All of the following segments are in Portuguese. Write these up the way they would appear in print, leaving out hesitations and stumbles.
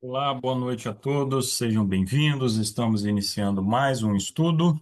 Olá, boa noite a todos, sejam bem-vindos. Estamos iniciando mais um estudo.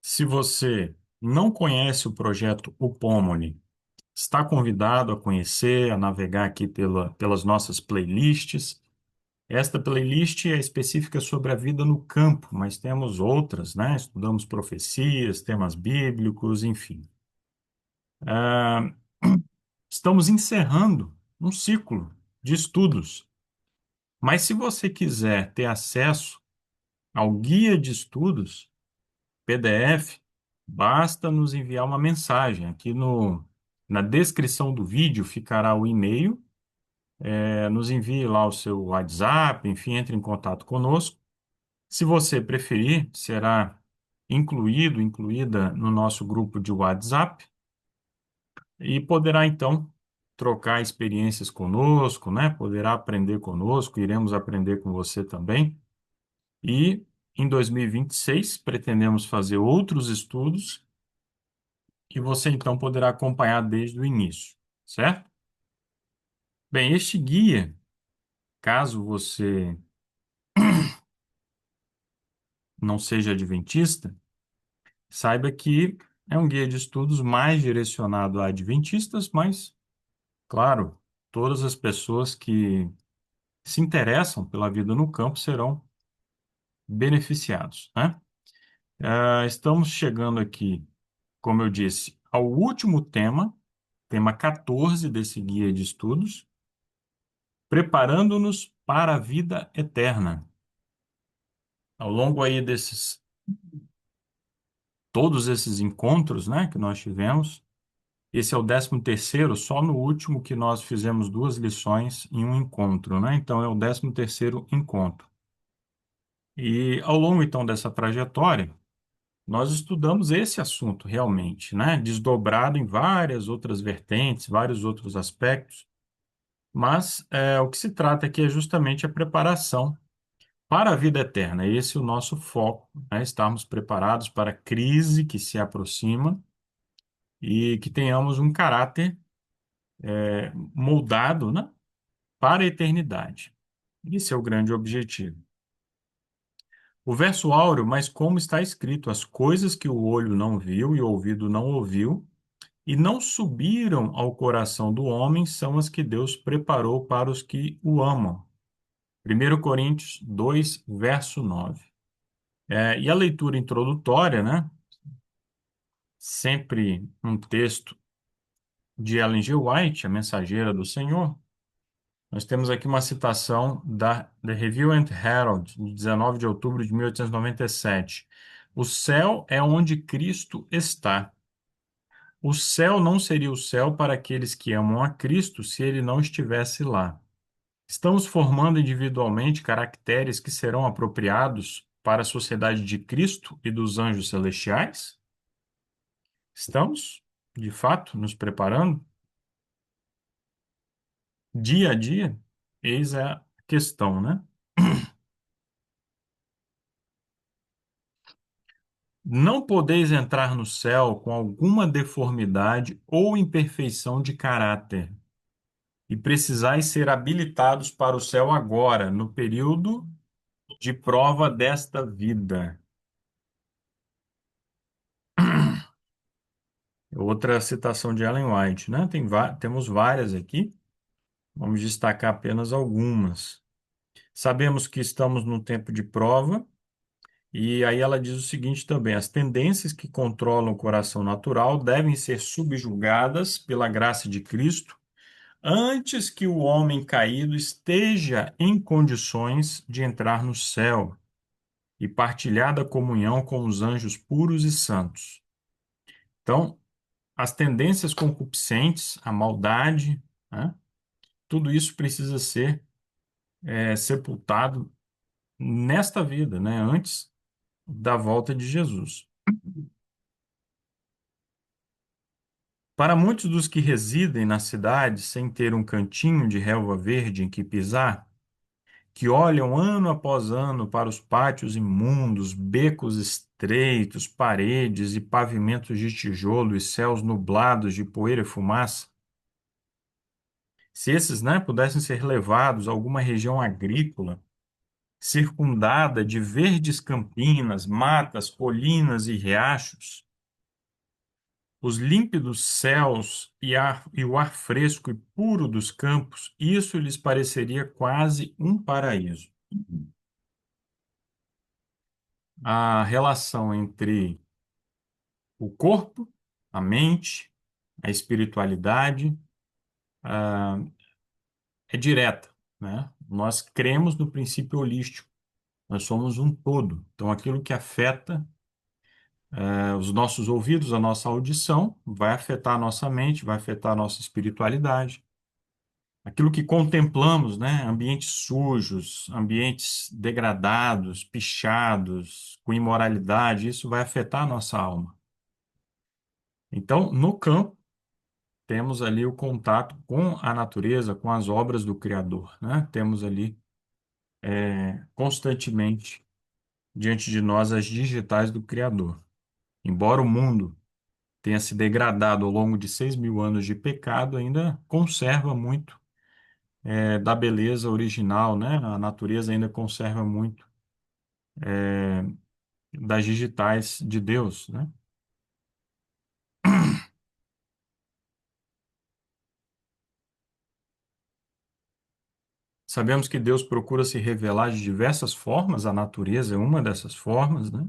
Se você não conhece o projeto Upomone, está convidado a conhecer, a navegar aqui pelas nossas playlists. Esta playlist é específica sobre a vida no campo, mas temos outras, né? Estudamos profecias, temas bíblicos, enfim. Ah, Estamos encerrando um ciclo de estudos, mas se você quiser ter acesso ao guia de estudos, PDF, basta nos enviar uma mensagem. Aqui na descrição do vídeo ficará o e-mail. Nos envie lá o seu WhatsApp, enfim, entre em contato conosco. Se você preferir, será incluída no nosso grupo de WhatsApp e poderá então trocar experiências conosco, né? Poderá aprender conosco, iremos aprender com você também. E em 2026 pretendemos fazer outros estudos que você então poderá acompanhar desde o início, certo? Bem, este guia, caso você não seja adventista, saiba que é um guia de estudos mais direcionado a adventistas, mas, claro, todas as pessoas que se interessam pela vida no campo serão beneficiados, né? Estamos chegando aqui, como eu disse, ao último tema 14 desse guia de estudos, preparando-nos para a vida eterna. Ao longo aí todos esses encontros, né, que nós tivemos, esse é o 13º, só no último que nós fizemos duas lições em um encontro, né? Então é o 13º encontro. E ao longo então dessa trajetória, nós estudamos esse assunto realmente, né? Desdobrado em várias outras vertentes, vários outros aspectos, mas o que se trata aqui é justamente a preparação para a vida eterna. Esse é o nosso foco, né? Estarmos preparados para a crise que se aproxima e que tenhamos um caráter moldado, né, para a eternidade. Esse é o grande objetivo. O verso áureo, mas como está escrito, as coisas que o olho não viu e o ouvido não ouviu e não subiram ao coração do homem são as que Deus preparou para os que o amam. 1 Coríntios 2, verso 9. E a leitura introdutória, né? Sempre um texto de Ellen G. White, a mensageira do Senhor. Nós temos aqui uma citação da The Review and Herald, de 19 de outubro de 1897. O céu é onde Cristo está. O céu não seria o céu para aqueles que amam a Cristo se ele não estivesse lá. Estamos formando individualmente caracteres que serão apropriados para a sociedade de Cristo e dos anjos celestiais? Estamos, de fato, nos preparando? Dia a dia? Eis a questão, né? Não podeis entrar no céu com alguma deformidade ou imperfeição de caráter, e precisais ser habilitados para o céu agora, no período de prova desta vida. Outra citação de Ellen White, né? Temos várias aqui, vamos destacar apenas algumas. Sabemos que estamos num tempo de prova, e aí ela diz o seguinte também: as tendências que controlam o coração natural devem ser subjugadas pela graça de Cristo antes que o homem caído esteja em condições de entrar no céu e partilhar da comunhão com os anjos puros e santos. Então, as tendências concupiscentes, a maldade, né, tudo isso precisa ser sepultado nesta vida, né, antes da volta de Jesus. Para muitos dos que residem na cidade sem ter um cantinho de relva verde em que pisar, que olham ano após ano para os pátios imundos, becos estreitos, paredes e pavimentos de tijolo e céus nublados de poeira e fumaça, Se esses, né, pudessem ser levados a alguma região agrícola, circundada de verdes campinas, matas, colinas e riachos, os límpidos céus e o ar fresco e puro dos campos, isso lhes pareceria quase um paraíso. A relação entre o corpo, a mente, a espiritualidade, ah, é direta, né? Nós cremos no princípio holístico. Nós somos um todo. Então, aquilo que afeta os nossos ouvidos, a nossa audição, vai afetar a nossa mente, vai afetar a nossa espiritualidade. Aquilo que contemplamos, né? Ambientes sujos, ambientes degradados, pichados, com imoralidade, isso vai afetar a nossa alma. Então, no campo, temos ali o contato com a natureza, com as obras do Criador, né? Temos ali constantemente diante de nós as digitais do Criador. Embora o mundo tenha se degradado ao longo de 6.000 anos de pecado, ainda conserva muito da beleza original, né? A natureza ainda conserva muito das digitais de Deus, né? Sabemos que Deus procura se revelar de diversas formas, a natureza é uma dessas formas, né?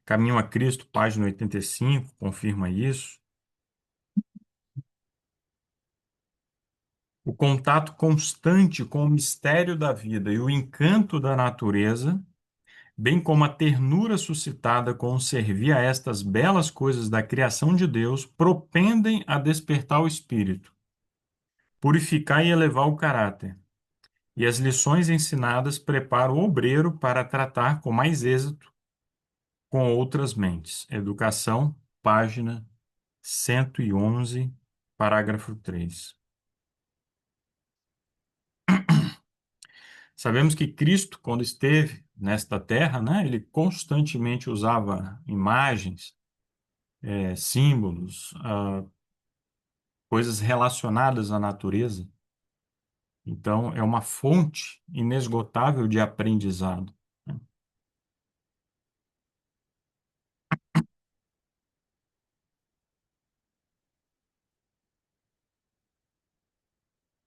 Caminho a Cristo, página 85, confirma isso. O contato constante com o mistério da vida e o encanto da natureza, bem como a ternura suscitada com o servir a estas belas coisas da criação de Deus, propendem a despertar o espírito, purificar e elevar o caráter. E as lições ensinadas preparam o obreiro para tratar com mais êxito com outras mentes. Educação, página 111, parágrafo 3. Sabemos que Cristo, quando esteve nesta terra, né, ele constantemente usava imagens, símbolos, coisas relacionadas à natureza. Então, é uma fonte inesgotável de aprendizado, né?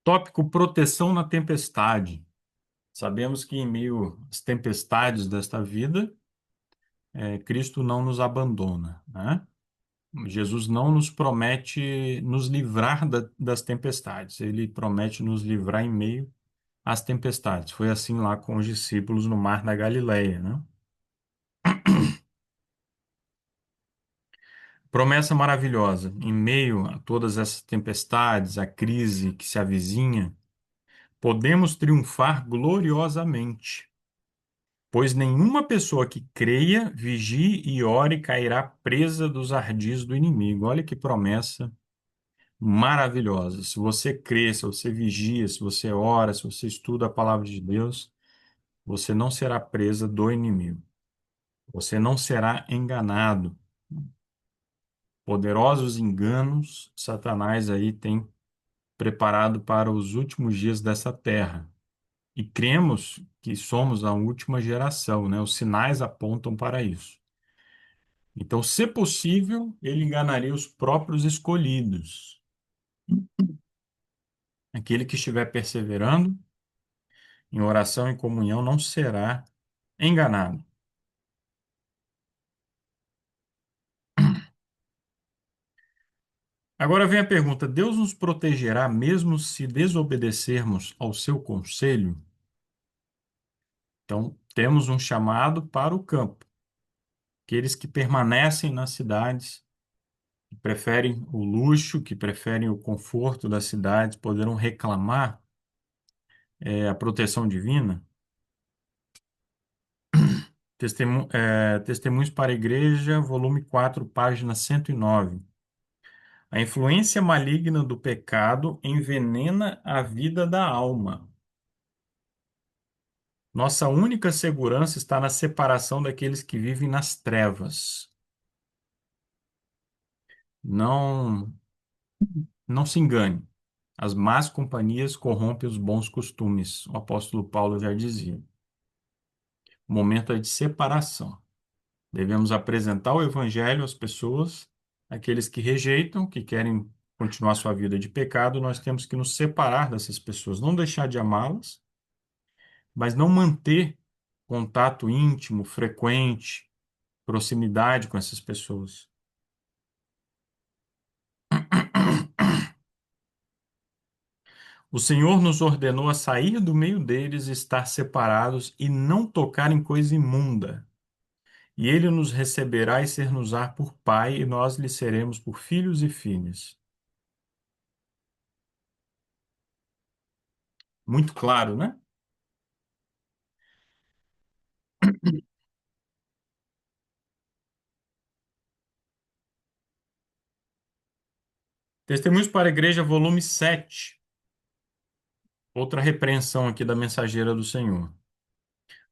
Tópico: proteção na tempestade. Sabemos que em meio às tempestades desta vida, Cristo não nos abandona, né? Jesus não nos promete nos livrar das tempestades, ele promete nos livrar em meio às tempestades. Foi assim lá com os discípulos no Mar da Galileia, né? Promessa maravilhosa. Em meio a todas essas tempestades, a crise que se avizinha, podemos triunfar gloriosamente, pois nenhuma pessoa que creia, vigie e ore cairá presa dos ardis do inimigo. Olha que promessa maravilhosa. Se você crê, se você vigia, se você ora, se você estuda a palavra de Deus, você não será presa do inimigo. Você não será enganado. Poderosos enganos Satanás aí tem preparado para os últimos dias dessa terra. E cremos que somos a última geração, né? Os sinais apontam para isso. Então, se possível, ele enganaria os próprios escolhidos. Aquele que estiver perseverando em oração e comunhão não será enganado. Agora vem a pergunta: Deus nos protegerá mesmo se desobedecermos ao seu conselho? Então, temos um chamado para o campo. Aqueles que permanecem nas cidades, que preferem o luxo, que preferem o conforto das cidades, poderão reclamar a proteção divina. Testemunhos para a Igreja, volume 4, página 109. A influência maligna do pecado envenena a vida da alma. Nossa única segurança está na separação daqueles que vivem nas trevas. Não, não se engane. As más companhias corrompem os bons costumes. O apóstolo Paulo já dizia. O momento é de separação. Devemos apresentar o evangelho às pessoas, aqueles que rejeitam, que querem continuar sua vida de pecado, nós temos que nos separar dessas pessoas, não deixar de amá-las, mas não manter contato íntimo, frequente, proximidade com essas pessoas. O Senhor nos ordenou a sair do meio deles e estar separados e não tocar em coisa imunda. E ele nos receberá e ser-nos-á por pai, e nós lhe seremos por filhos e filhas. Muito claro, né? Testemunhos para a Igreja, volume 7. Outra repreensão aqui da mensageira do Senhor.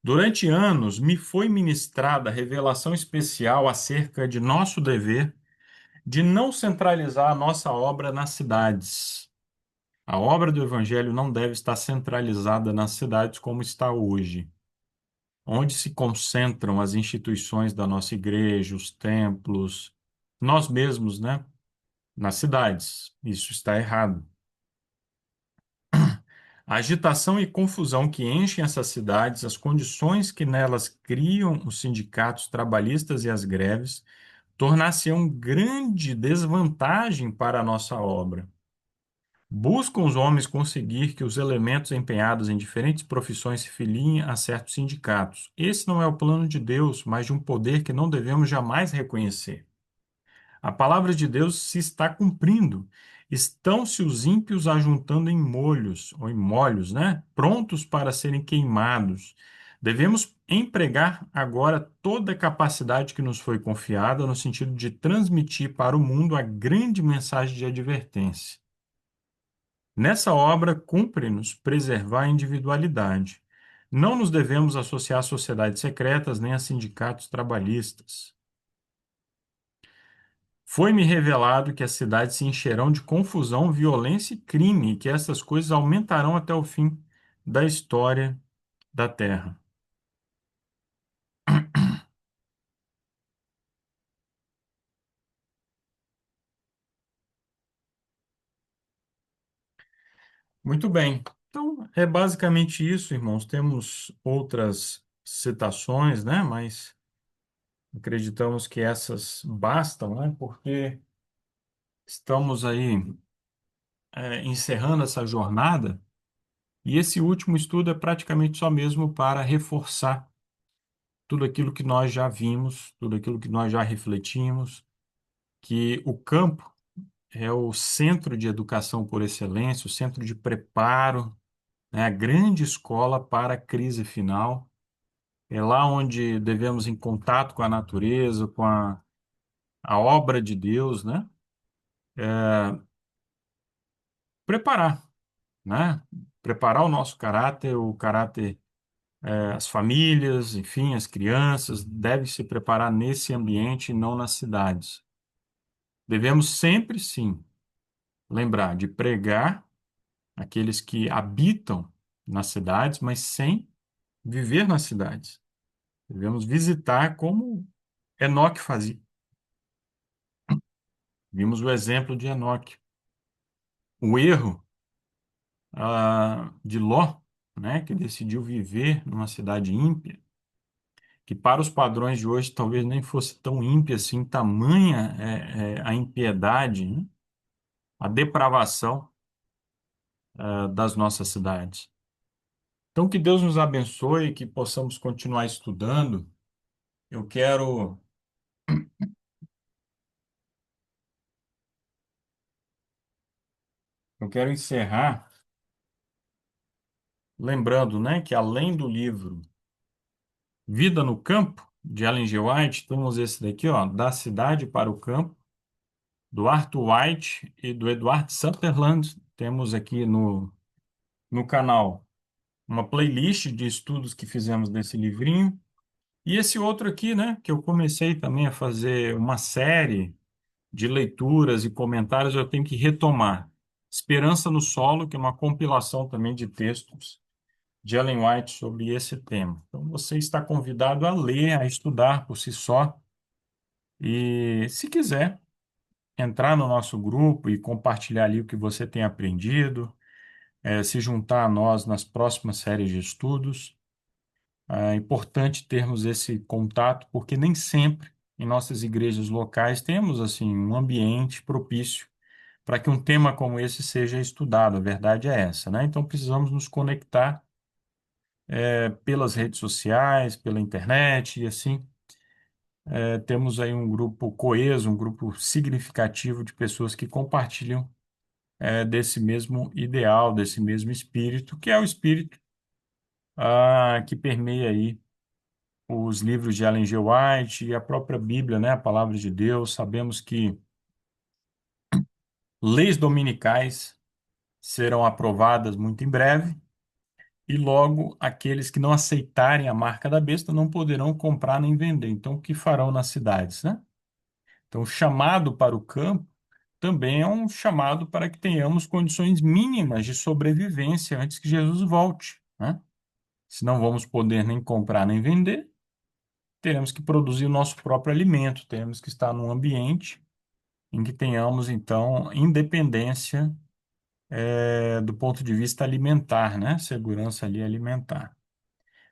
Durante anos me foi ministrada revelação especial acerca de nosso dever de não centralizar a nossa obra nas cidades. A obra do Evangelho não deve estar centralizada nas cidades como está hoje, onde se concentram as instituições da nossa igreja, os templos, nós mesmos, né? Nas cidades. Isso está errado. A agitação e confusão que enchem essas cidades, as condições que nelas criam os sindicatos trabalhistas e as greves, tornar-se-ão grande desvantagem para a nossa obra. Buscam os homens conseguir que os elementos empenhados em diferentes profissões se filiem a certos sindicatos. Esse não é o plano de Deus, mas de um poder que não devemos jamais reconhecer. A palavra de Deus se está cumprindo. Estão-se os ímpios ajuntando em molhos, ou em molhos, né? Prontos para serem queimados. Devemos empregar agora toda a capacidade que nos foi confiada no sentido de transmitir para o mundo a grande mensagem de advertência. Nessa obra, cumpre-nos preservar a individualidade. Não nos devemos associar a sociedades secretas nem a sindicatos trabalhistas. Foi-me revelado que as cidades se encherão de confusão, violência e crime, e que essas coisas aumentarão até o fim da história da Terra. Muito bem. Então, é basicamente isso, irmãos. Temos outras citações, né? Mas acreditamos que essas bastam, né? Porque estamos aí, encerrando essa jornada, e esse último estudo é praticamente só mesmo para reforçar tudo aquilo que nós já vimos, tudo aquilo que nós já refletimos, que o campo é o centro de educação por excelência, o centro de preparo, né, a grande escola para a crise final. É lá onde devemos, em contato com a natureza, com a obra de Deus, né, preparar, né, preparar o nosso caráter, o caráter, as famílias, enfim, as crianças, devem se preparar nesse ambiente e não nas cidades. Devemos sempre, sim, lembrar de pregar aqueles que habitam nas cidades, mas sem viver nas cidades. Devemos visitar como Enoque fazia. Vimos o exemplo de Enoque. O erro, de Ló, né, que decidiu viver numa cidade ímpia, que para os padrões de hoje talvez nem fosse tão ímpia assim, tamanha a impiedade, né, a depravação, das nossas cidades. Então, que Deus nos abençoe, que possamos continuar estudando. Eu quero, eu quero encerrar lembrando, né, que além do livro Vida no Campo, de Ellen G. White, temos esse daqui, ó, Da Cidade para o Campo, do Arthur White e do Edward Sutherland. Temos aqui no canal uma playlist de estudos que fizemos desse livrinho. E esse outro aqui, né, que eu comecei também a fazer uma série de leituras e comentários, eu tenho que retomar. Esperança no Solo, que é uma compilação também de textos de Ellen White sobre esse tema. Então, você está convidado a ler, a estudar por si só. E, se quiser, entrar no nosso grupo e compartilhar ali o que você tem aprendido, se juntar a nós nas próximas séries de estudos. É importante termos esse contato, porque nem sempre em nossas igrejas locais temos assim um ambiente propício para que um tema como esse seja estudado. A verdade é essa, né? Então precisamos nos conectar pelas redes sociais, pela internet e assim temos aí um grupo coeso, um grupo significativo de pessoas que compartilham desse mesmo ideal, desse mesmo espírito, que é o espírito que permeia aí os livros de Ellen G. White e a própria Bíblia, né, a palavra de Deus. Sabemos que leis dominicais serão aprovadas muito em breve e logo aqueles que não aceitarem a marca da besta não poderão comprar nem vender. Então, o que farão nas cidades, né? Então, o chamado para o campo também é um chamado para que tenhamos condições mínimas de sobrevivência antes que Jesus volte, né? Se não vamos poder nem comprar nem vender, teremos que produzir o nosso próprio alimento, teremos que estar num ambiente em que tenhamos, então, independência, do ponto de vista alimentar, né? Segurança ali alimentar.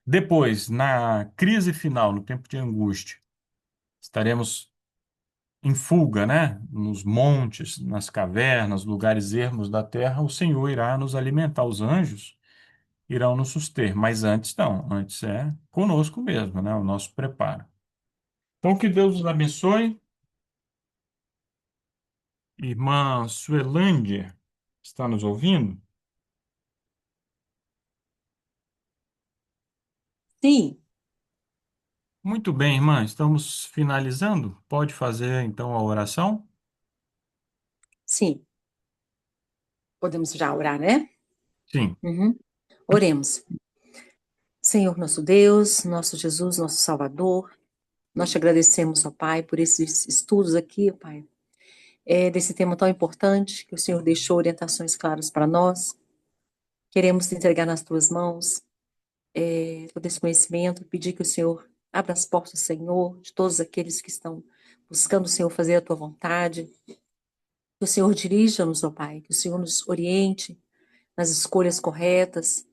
Depois, na crise final, no tempo de angústia, estaremos em fuga, né? Nos montes, nas cavernas, lugares ermos da terra, o Senhor irá nos alimentar, os anjos irão nos suster, mas antes não, antes é conosco mesmo, né? O nosso preparo. Então, que Deus nos abençoe. Irmã Suelândia, está nos ouvindo? Sim, Muito bem, irmã, estamos finalizando. Pode fazer então a oração? sim. Podemos já orar, né? Sim. Uhum. Oremos. Senhor nosso Deus, nosso Jesus, nosso Salvador, nós te agradecemos, ó Pai, por esses estudos aqui, ó Pai, desse tema tão importante, que o Senhor deixou orientações claras para nós. Queremos te entregar nas tuas mãos todo esse conhecimento, pedir que o Senhor abra as portas, Senhor, de todos aqueles que estão buscando, Senhor, fazer a tua vontade. Que o Senhor dirija-nos, ó Pai, que o Senhor nos oriente nas escolhas corretas,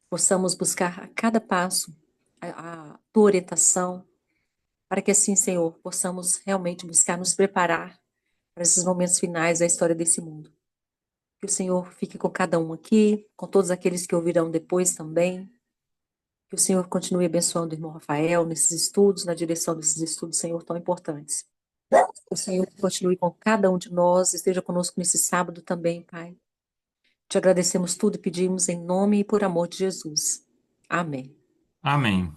possamos buscar a cada passo a tua orientação, para que assim, Senhor, possamos realmente buscar nos preparar para esses momentos finais da história desse mundo. Que o Senhor fique com cada um aqui, com todos aqueles que ouvirão depois também. Que o Senhor continue abençoando o irmão Rafael nesses estudos, na direção desses estudos, Senhor, tão importantes. Que o Senhor continue com cada um de nós, esteja conosco nesse sábado também, Pai. Te agradecemos tudo e pedimos em nome e por amor de Jesus. Amém. Amém.